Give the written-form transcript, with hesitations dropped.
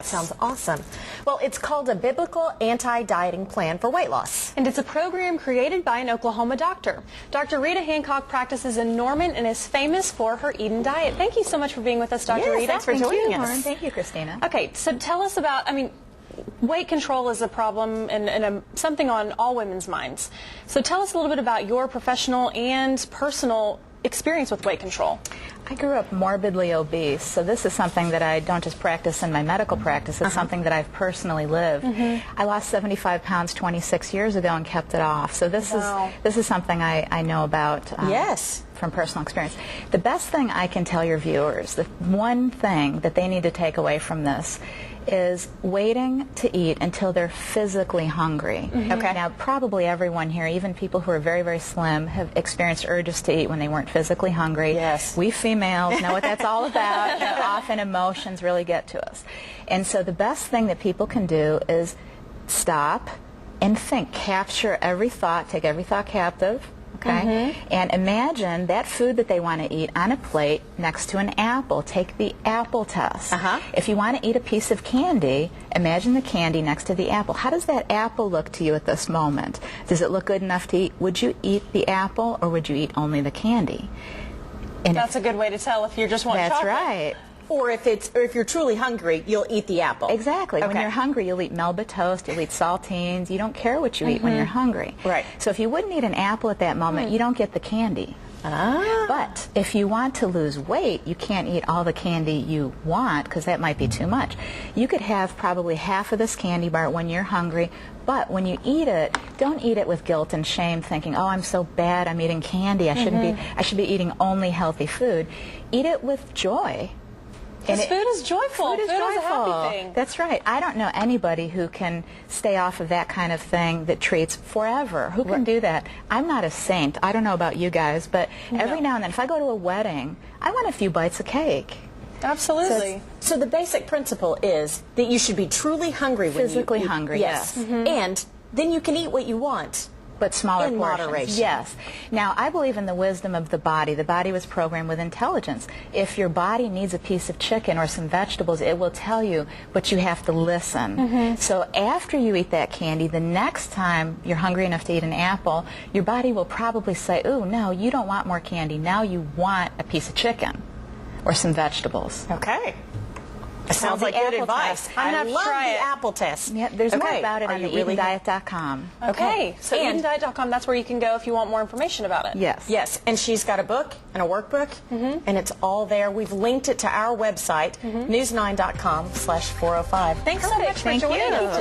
sounds awesome. Well, it's called a Biblical Anti-Dieting Plan for Weight Loss. And it's a program created by an Oklahoma doctor. Dr. Rita Hancock practices in Norman and is famous for her Eden diet. Thank you so much for being with us, Dr. Rita. Thanks for joining us. Lauren. Thank you, Christina. Okay, so tell us about, weight control is a problem and something on all women's minds. So tell us a little bit about your professional and personal experience with weight control. I grew up morbidly obese, so this is something that I don't just practice in my medical practice, it's something that I've personally lived. I lost 75 pounds 26 years ago and kept it off, so this is something I know about from personal experience. The best thing I can tell your viewers, the one thing that they need to take away from this is waiting to eat until they're physically hungry. Okay. Now, probably everyone here, even people who are very, very slim, have experienced urges to eat when they weren't physically hungry. Yes. We females know what that's all about. Often emotions really get to us. And so the best thing that people can do is stop and think. Capture every thought. Take every thought captive. Okay? And imagine that food that they want to eat on a plate next to an apple. Take the apple test. If you want to eat a piece of candy, imagine the candy next to the apple. How does that apple look to you at this moment? Does it look good enough to eat? Would you eat the apple or would you eat only the candy? And that's a good way to tell if you're just wanting chocolate. That's right. Or if you're truly hungry, you'll eat the apple. Exactly. When you're hungry, you'll eat Melba toast, you'll eat saltines. You don't care what you eat when you're hungry. Right. So if you wouldn't eat an apple at that moment, you don't get the candy. But if you want to lose weight, you can't eat all the candy you want because that might be too much. You could have probably half of this candy bar when you're hungry, but when you eat it, don't eat it with guilt and shame thinking, oh, I'm so bad, I'm eating candy, I should be eating only healthy food. Eat it with joy. Because food is joyful. Food is a happy thing. That's right. I don't know anybody who can stay off of that kind of thing that treats forever. Who can do that? I'm not a saint. I don't know about you guys, but every now and then, if I go to a wedding, I want a few bites of cake. Absolutely. So the basic principle is that you should be truly hungry when physically you eat. hungry, yes. And then you can eat what you want. But smaller in portions. moderation. Yes. Now, I believe in the wisdom of the body. The body was programmed with intelligence. If your body needs a piece of chicken or some vegetables, it will tell you, but you have to listen. So after you eat that candy, the next time you're hungry enough to eat an apple, your body will probably say, ooh, no, you don't want more candy. Now you want a piece of chicken or some vegetables. Okay. Sounds like good advice. I love the apple test. Yeah, there's more about it on the EdenDiet.com. Okay, so EdenDiet.com, that's where you can go if you want more information about it. Yes. Yes, and she's got a book and a workbook, and it's all there. We've linked it to our website, news9.com/405. Thanks so much for joining us.